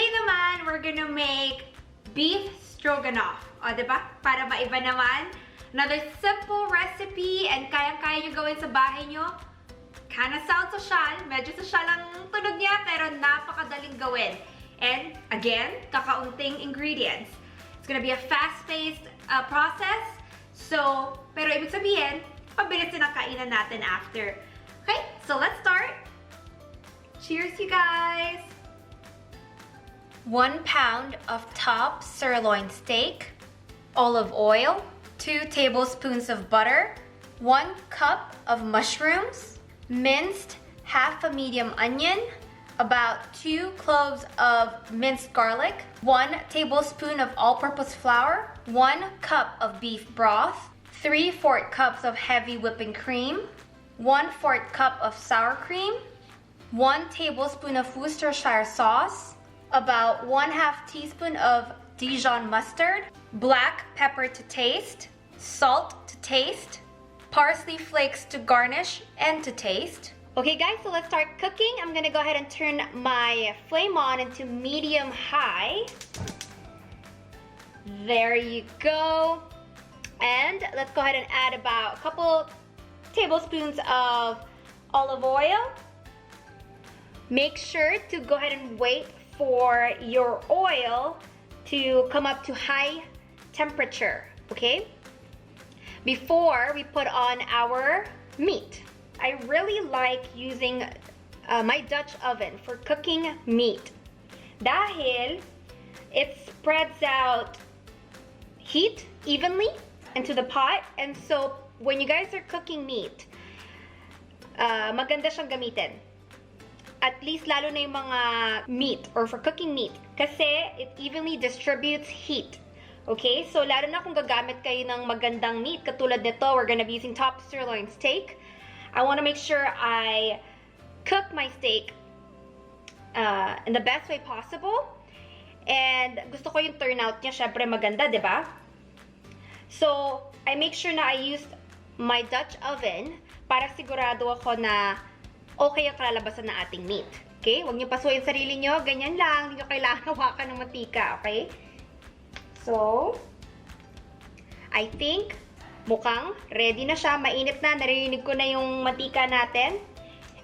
Today naman, we're gonna make beef stroganoff. O, diba? Para maiba naman. Another simple recipe and kayang-kaya nyo gawin sa bahay nyo. Kinda sounds social. Medyo social ang tunog niya, pero napakadaling gawin. And again, kakaunting ingredients. It's gonna be a fast-paced process. So, pero ibig sabihin, pabilis din ang kainan natin after. Okay, so let's start. Cheers, you guys! 1 pound of top sirloin steak, olive oil, 2 tablespoons of butter, 1 cup of mushrooms, minced half a medium onion, about 2 cloves of minced garlic, 1 tablespoon of all-purpose flour, 1 cup of beef broth, 3/4 cups of heavy whipping cream, 1/4 cup of sour cream, 1 tablespoon of Worcestershire sauce, about 1/2 teaspoon of Dijon mustard, black pepper to taste, salt to taste, parsley flakes to garnish and to taste. Okay guys, so let's start cooking. I'm gonna go ahead and turn my flame on into medium high. There you go. And let's go ahead and add about a couple tablespoons of olive oil. Make sure to go ahead and wait for your oil to come up to high temperature, okay? Before we put on our meat. I really like using my Dutch oven for cooking meat. Dahil it spreads out heat evenly into the pot, and so when you guys are cooking meat, maganda siyang gamitin. At least lalo na yung mga meat or for cooking meat kasi it evenly distributes heat. Okay? So lalo na kung gagamit kayo ng magandang meat katulad nito, we're gonna be using top sirloin steak. I want to make sure I cook my steak in the best way possible. And gusto ko yung turnout niya, syempre maganda, di ba? So, I make sure na I use my Dutch oven para sigurado ako na okay ang kalalabasan ng ating meat. Okay? Huwag niyo pasuhin sarili niyo. Ganyan lang. Hindi niyo kailangan hawakan ng mantika. Okay? So, I think mukhang ready na siya. Mainit na. Narinig ko na yung mantika natin.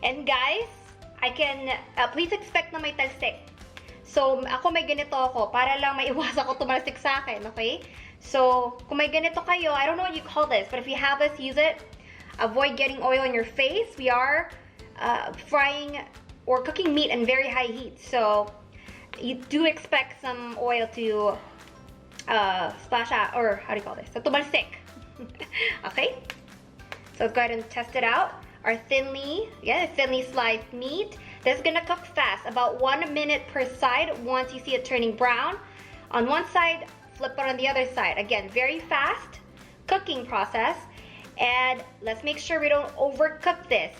And guys, I can, please expect na may talsik. So, ako may ganito ako para lang maiwasan ko tumalsik sa akin. Okay? So, kung may ganito kayo, I don't know what you call this, but if you have this, use it. Avoid getting oil on your face. We are frying or cooking meat in very high heat, so you do expect some oil to splash out, or how do you call this? So tumalsik. Okay, so let's go ahead and test it out. Our thinly sliced meat. This is gonna cook fast, about 1 minute per side. Once you see it turning brown on one side, flip it on the other side. Again, very fast cooking process, and let's make sure we don't overcook this.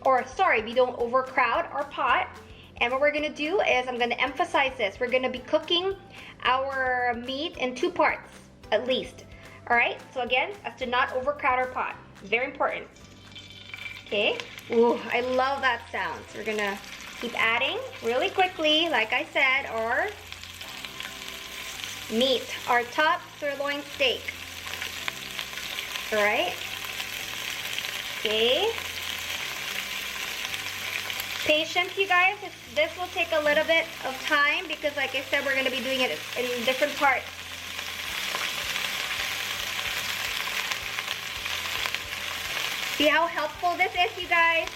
Or sorry, we don't overcrowd our pot. And what we're gonna do is, I'm gonna emphasize this, we're gonna be cooking our meat in 2 parts, at least. Alright, so again, as to not overcrowd our pot. Very important. Okay, ooh, I love that sound. So we're gonna keep adding really quickly, like I said, our meat, our top sirloin steak. Alright, okay. Patience, you guys. This will take a little bit of time because, like I said, we're going to be doing it in different parts. See how helpful this is, you guys?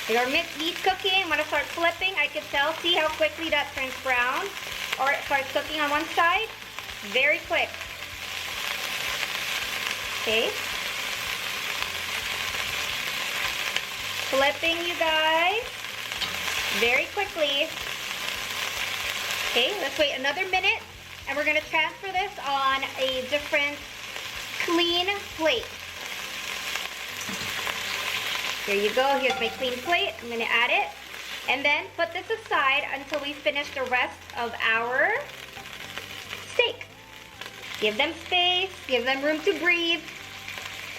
Your meat cooking, I'm going to start flipping. I can tell. See how quickly that turns brown? Or it starts cooking on one side. Very quick. Okay. Flipping, you guys, very quickly. Okay, let's wait another minute, and we're gonna transfer this on a different clean plate. Here you go, here's my clean plate. I'm gonna add it, and then put this aside until we finish the rest of our steak. Give them space, give them room to breathe.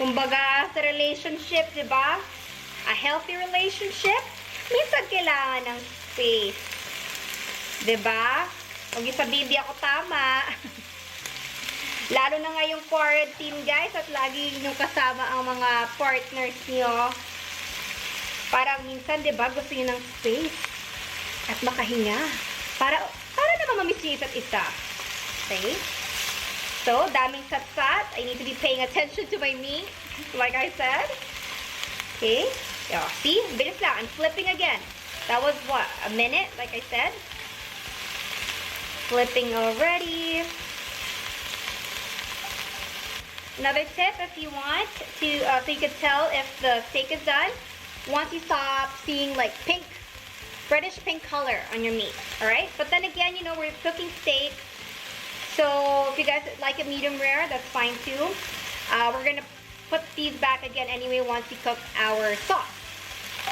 Kumbaga, sa relationship, diba? A healthy relationship, minsan kailangan ng space. Diba? Huwag niyo sabihin, di ako tama. Lalo na ngayong quarantine, guys, at lagi niyo kasama ang mga partners niyo. Parang minsan, diba, gusto niyo ng space at makahinga. Para naman mamiss niyo isa't isa. Okay? So, daming sat-sat. I need to be paying attention to my meat, like I said. Okay? Oh, see? Bilis lang. I'm flipping again. That was, what, a minute, like I said? Flipping already. Another tip, if you want to, so you can tell if the steak is done, once you stop seeing like pink, reddish pink color on your meat, alright? But then again, you know, we're cooking steak, so if you guys like it medium rare, that's fine too. We're gonna put these back again anyway once we cook our sauce.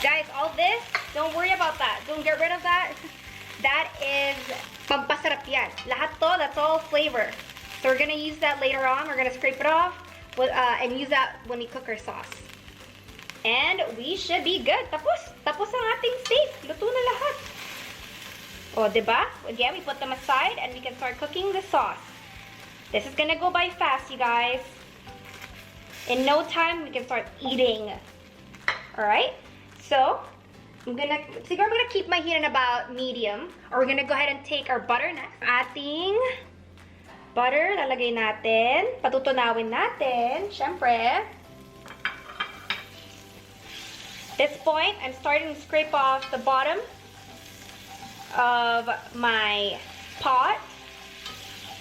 Guys, all this, don't worry about that. Don't get rid of that. That is pampasarap yan. Lahat to, that's all flavor. So we're gonna use that later on. We're gonna scrape it off with, and use that when we cook our sauce. And we should be good. Tapos ang ating steak. Luto na lahat. O, diba? Again, we put them aside and we can start cooking the sauce. This is gonna go by fast, you guys. In no time, we can start eating. Alright? So, I'm gonna keep my heat in about medium. Or we're gonna go ahead and take our butter next. Ating butter, lalagay natin. Patutunawin natin, syempre. This point, I'm starting to scrape off the bottom of my pot.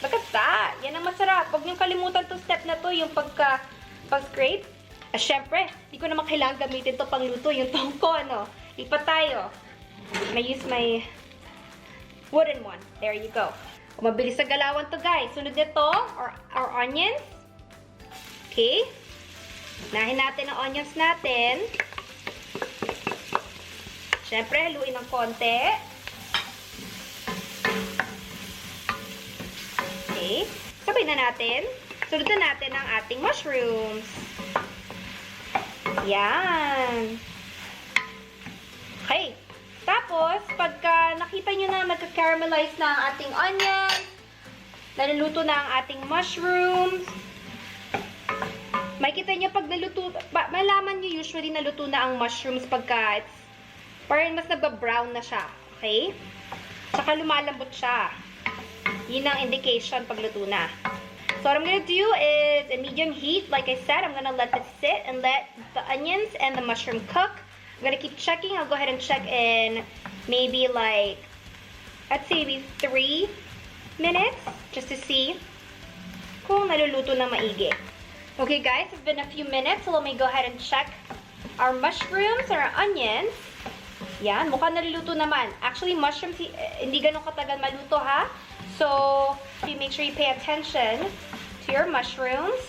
Look at that. Yan ang masarap. Huwag niyong kalimutan to step na to, yung pag-scrape. Syempre, di ko naman kailangan gamitin to pangluto, yung tongko, ano. Lipat tayo. I use my wooden one. There you go. Mabilis sa galawan to, guys. Sunod nito, our onions. Okay. Nahin natin ang onions natin. Syempre, haluin ng konti. Okay. Sabay na natin. Sunod na natin ang ating mushrooms. Yan. Okay. Tapos, pagka nakita nyo na nagka-caramelize na ang ating onion, naluluto na ang ating mushrooms, makikita nyo pag naluto, malaman nyo usually naluto na ang mushrooms pagka parang mas nagba-brown na siya. Okay? Saka lumalambot siya. Yun ang indication pag luto na. So what I'm gonna do is, in medium heat, like I said, I'm gonna let this sit and let the onions and the mushroom cook. I'm gonna keep checking. I'll go ahead and check in maybe like, I'd say maybe 3 minutes, just to see kung naluluto na maigi. Okay guys, it's been a few minutes, so let me go ahead and check our mushrooms or our onions. Yan, mukhang naluluto naman. Actually, mushrooms, hindi ganun katagal maluto, ha? So, you make sure you pay attention to your mushrooms.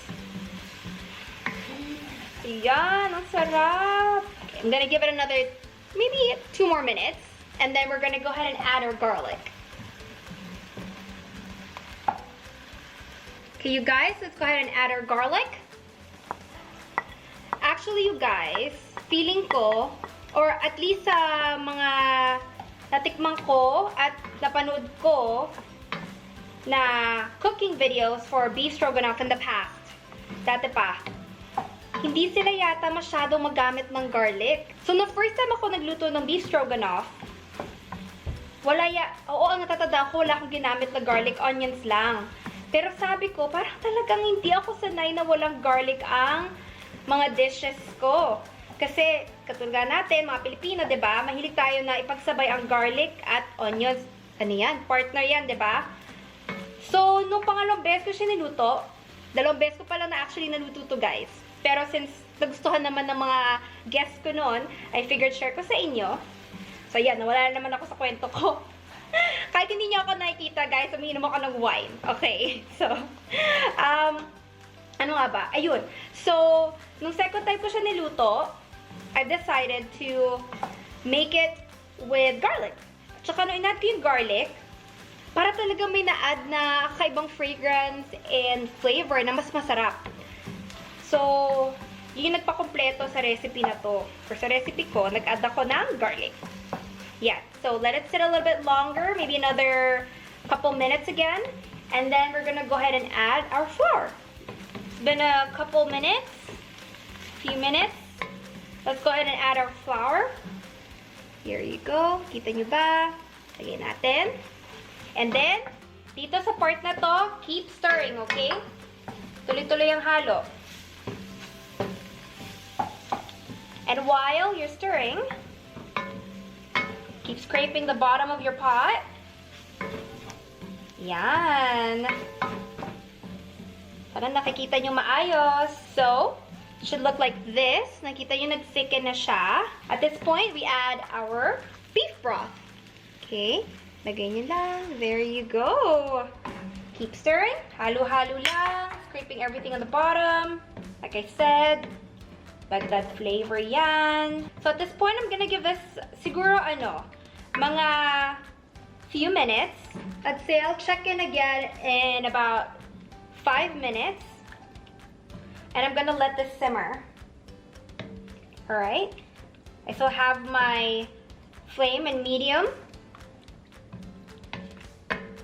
Yan, ang sarap. Okay, I'm gonna give it another, maybe 2 more minutes. And then we're gonna go ahead and add our garlic. Okay, you guys, let's go ahead and add our garlic. Actually, you guys, feeling ko, or at least sa mga natikman ko at napanood ko na cooking videos for beef stroganoff in the past, dati pa, hindi sila yata masyadong magamit ng garlic. So, the first time ako nagluto ng beef stroganoff, ang natatandaan ko, wala akong ginamit na garlic, onions lang. Pero sabi ko, parang talagang hindi ako sanay na walang garlic ang mga dishes ko. Kasi, katulad natin, mga Pilipino, diba? Mahilig tayo na ipagsabay ang garlic at onions. Ano yan? Partner yan, diba? So, nung pangalawang beses ko siya niluto, 2 beses ko pala na actually naluto to, guys. Pero since nagustuhan naman ng mga guests ko noon, I figured share ko sa inyo. So, yan. Nawala naman ako sa kwento ko. Kahit hindi niyo ako nakikita, guys, umiinom ako ng wine. Okay. So, ano nga ba? Ayun. So, nung second time ko siya niluto, I decided to make it with garlic. Tsaka nung in-add ko yung garlic, para talaga may na-add na kakaibang fragrance and flavor na mas masarap. So, yun yung nagpakompleto sa recipe na to. Or sa recipe ko, nag-add ako ng garlic. Yeah, so let it sit a little bit longer, maybe another couple minutes again. And then we're gonna go ahead and add our flour. It's been a couple minutes, few minutes. Let's go ahead and add our flour. Here you go. Kita nyo ba? Lagyan natin. And then, dito sa part na to, keep stirring, okay? Tuloy-tuloy ang halo. And while you're stirring, keep scraping the bottom of your pot. Yan. Parang nakikita nyo maayos. So, it should look like this. Nakita nyo nag-thicken na siya. At this point, we add our beef broth. Okay. Lagay nyo lang. There you go. Keep stirring. Halo-halo lang. Scraping everything on the bottom. Like I said, let that flavor yan. So at this point, I'm gonna give this siguro mga few minutes. Let's say I'll check in again in about 5 minutes. And I'm gonna let this simmer. Alright. I still have my flame in medium.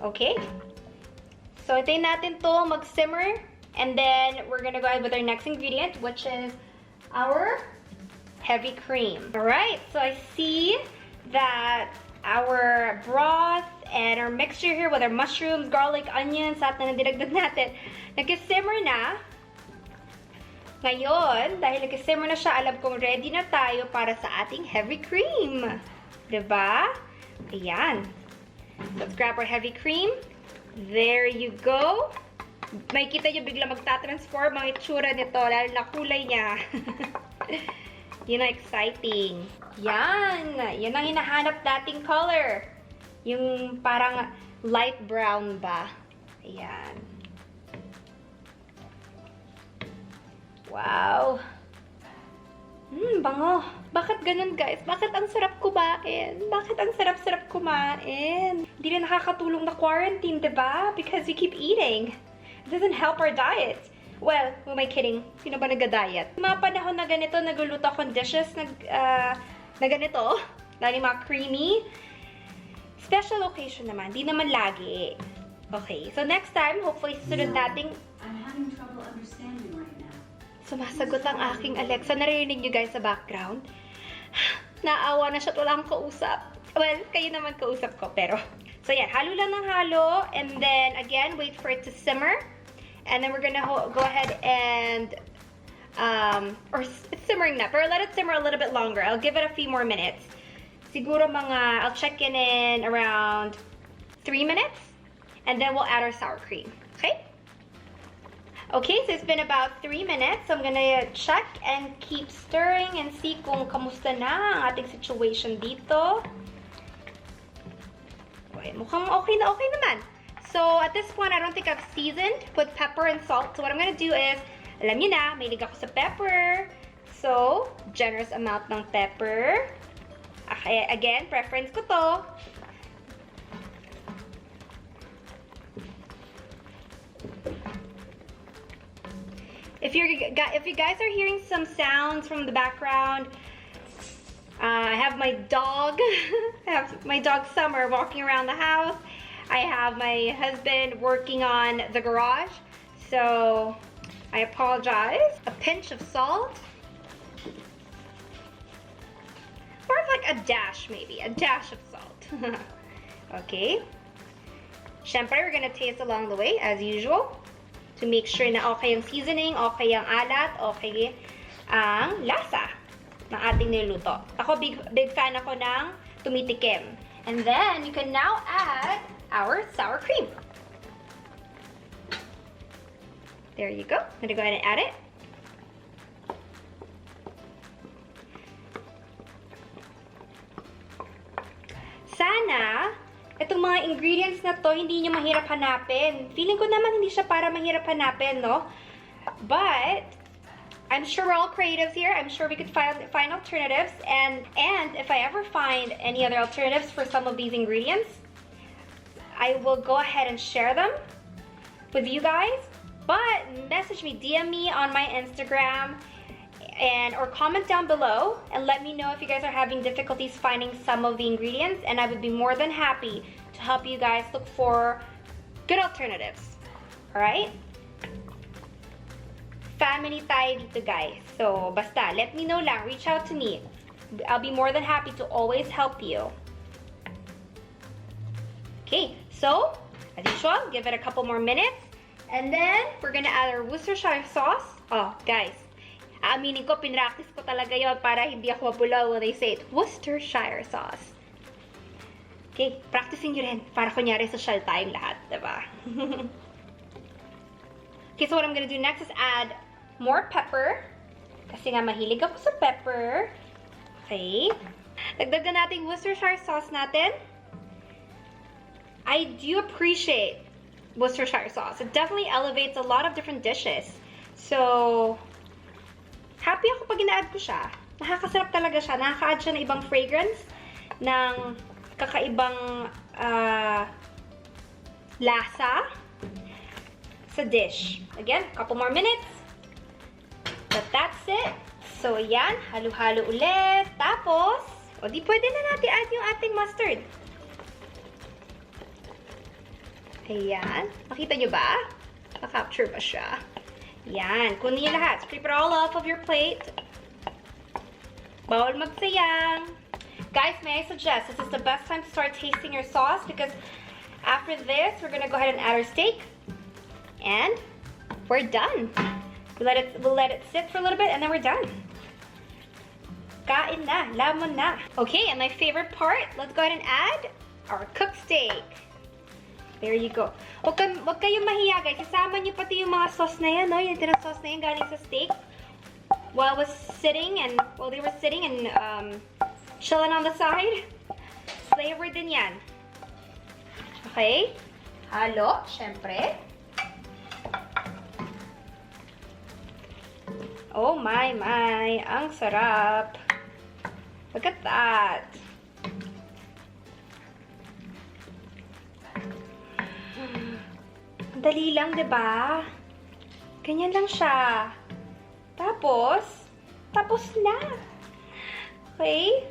Okay. So hintayin natin to mag-simmer. And then we're gonna go ahead with our next ingredient, which is our heavy cream. Alright, so I see that our broth and our mixture here with our mushrooms, garlic, onions, lahat na nandinagdag natin, nag-simmer na. Ngayon, dahil nag-simmer na siya, alam kong ready na tayo para sa ating heavy cream. Diba? Ayan. Let's grab our heavy cream. There you go. Makikita nyo bigla magta-transform ang itsura nito, lalo na kulay niya. Yun ang exciting. Yan! Yan ang hinahanap nating color. Yung parang light brown ba? Ayan. Wow! Bango. Bakit ganun, guys? Bakit ang sarap kumain? Bakit ang sarap-sarap kumain? Hindi na nakakatulong na quarantine, diba? Because we keep eating. It doesn't help our diet. Well, who am I kidding? Sino ba nag-diet? Mga panahon na ganito, nagluluto akong dishes na ganito. Lalo yung mga creamy. Special occasion naman. Di naman lagi. Okay. So next time, hopefully susunod nating... I'm having trouble understanding right now. Sumasagot ang aking Alexa. Narinig nyo guys sa background. Naawa na siya at wala akong kausap. Well, kayo naman kausap ko, pero... So yeah, halo lang ng halo. And then, again, wait for it to simmer. And then we're gonna go ahead and... or it's simmering na. Pero let it simmer a little bit longer. I'll give it a few more minutes. Siguro mga... I'll check in around 3 minutes. And then we'll add our sour cream. Okay? Okay, so it's been about 3 minutes. So I'm gonna check and keep stirring and see kung kamusta na ang ating situation dito. Okay, mukhang okay na okay naman. So at this point, I don't think I've seasoned with pepper and salt. So what I'm gonna do is, alam niyo na, mahilig ako sa pepper. So, generous amount ng pepper. Okay, again, preference ko to. If you guys are hearing some sounds from the background, I have my dog, I have my dog Summer walking around the house. I have my husband working on the garage. So I apologize. A pinch of salt. Or like a dash maybe, a dash of salt. Okay. Syempre, we're gonna taste along the way as usual. To make sure na okay ang seasoning, okay ang alat, okay ang lasa ng ating niluto. Ako, big fan ako ng tumitikim. And then, you can now add our sour cream. There you go. I'm gonna go ahead and add it. Sana, itong mga ingredients na to, hindi nyo mahirap hanapin. Feeling ko naman hindi siya para mahirap hanapin, no? But, I'm sure we're all creatives here. I'm sure we could find alternatives. And if I ever find any other alternatives for some of these ingredients, I will go ahead and share them with you guys. But, message me, DM me on my Instagram. or comment down below and let me know if you guys are having difficulties finding some of the ingredients, and I would be more than happy to help you guys look for good alternatives. Alright? Family tayo dito, guys. So, basta, let me know lang. Reach out to me. I'll be more than happy to always help you. Okay, so, as usual, give it a couple more minutes. And then, we're gonna add our Worcestershire sauce. Oh, guys. Aaminin ko, pinractice ko talaga yon para hindi ako mabulaw when they say it. Worcestershire sauce. Okay, practicing nyo rin para kunyari social tayong lahat, diba? Okay, so what I'm gonna do next is add more pepper. Kasi nga mahilig ako sa pepper. Okay. Dagdagan natin Worcestershire sauce natin. I do appreciate Worcestershire sauce. It definitely elevates a lot of different dishes. So, happy ako pag ina-add ko siya. Nakakasarap talaga siya. Nakaka-add siya ng ibang fragrance, ng kakaibang lasa sa dish. Again, a couple more minutes. But that's it. So, ayan. Halo-halo ulit. Tapos, o di pwede na natin add yung ating mustard. Ayan. Makita nyo ba? Naka-capture ba siya? Yan. Kunin niyo lahat. Scrape it all off of your plate. Bawal magsayang. Guys, may I suggest, this is the best time to start tasting your sauce because after this, we're gonna go ahead and add our steak. And we're done. We'll let it sit for a little bit and then we're done. Kain na. Lamon na. Okay, and my favorite part, let's go ahead and add our cooked steak. There you go. Huwag kayong mahiya, guys. Isama niyo pati yung mga sauce na yan, no? Yung tinang sauce na yan galing sa steak. While they were sitting and chilling on the side. Flavor din yan. Okay? Halo, syempre. Oh my. Ang sarap. Look at that. Dali lang, diba? Ganyan lang siya. Tapos na. Okay?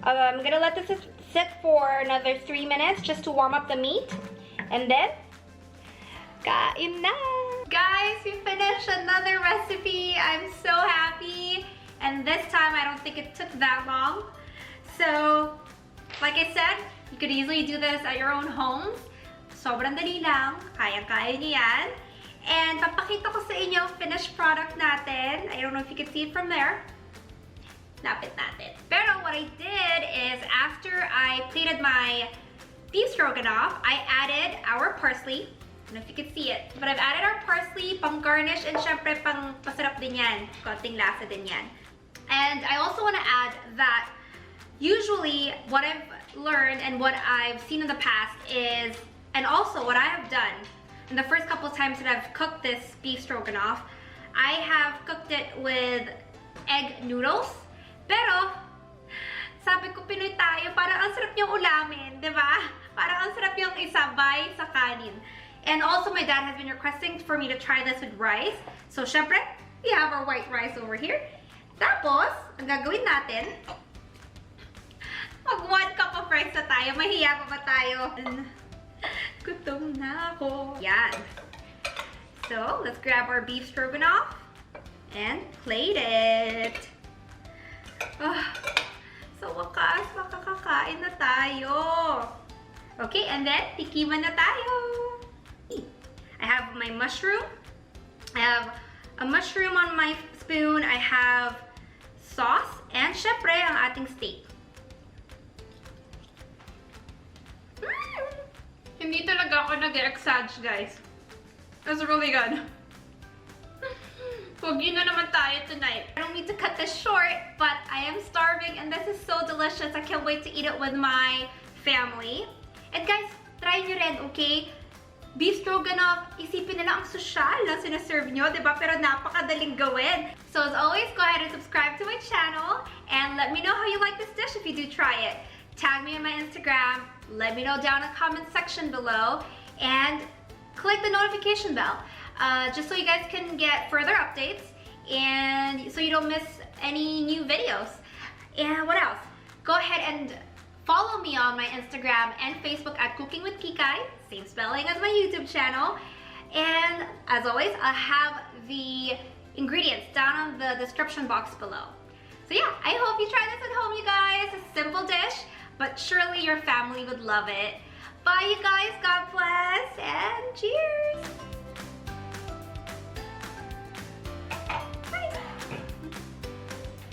I'm gonna let this sit for another 3 minutes just to warm up the meat. And then, kain na! Guys, we finished another recipe. I'm so happy. And this time, I don't think it took that long. So, like I said, you could easily do this at your own homes. Sobrang dali lang. Kaya-kaya niyo yan. And papakita ko sa inyo finished product natin. I don't know if you can see it from there. Lapit natin. Pero what I did is after I plated my beef stroganoff, I added our parsley. I don't know if you can see it. But I've added our parsley, pang garnish, and syempre pang pasarap din yan. Konting lasa din yan. And I also want to add that usually what I've learned and what I've seen in the past is, and also what I have done in the first couple of times that I've cooked this beef stroganoff, I have cooked it with egg noodles. Pero, sabi ko, Pinoy tayo, parang ang sarap niyang ulamin, di ba? Parang ang sarap yung isabay sa kanin. And also, my dad has been requesting for me to try this with rice. So, syempre, we have our white rice over here. Tapos, ang gagawin natin, mag 1 cup of rice na tayo. Mahiya pa ba tayo? Gutom na ako. Yan. So, let's grab our beef stroganoff and plate it. Oh, sa wakas, makakakain na tayo. Okay, and then, tikiman na tayo. I have my mushroom. I have a mushroom on my spoon. I have sauce. And, syempre, ang ating steak. Hindi talaga ako nag-exage, guys. That's really good. Pogi na naman tayo tonight. I don't need to cut this short, but I am starving and this is so delicious. I can't wait to eat it with my family. And guys, try nyo rin, okay? Beef stroganoff, isipin nila ang sosyal na sinaserve nyo, diba? Pero napakadaling gawin. So as always, go ahead and subscribe to my channel and let me know how you like this dish if you do try it. Tag me on my Instagram, let me know down in the comment section below, and click the notification bell just so you guys can get further updates. and so you don't miss any new videos. And what else? Go ahead and follow me on my Instagram and Facebook at Cooking with Kikay, same spelling as my YouTube channel. And as always, I'll have the ingredients down on the description box below. So yeah, I hope you try this at home, you guys. A simple dish, but surely your family would love it. Bye, you guys. God bless, and cheers.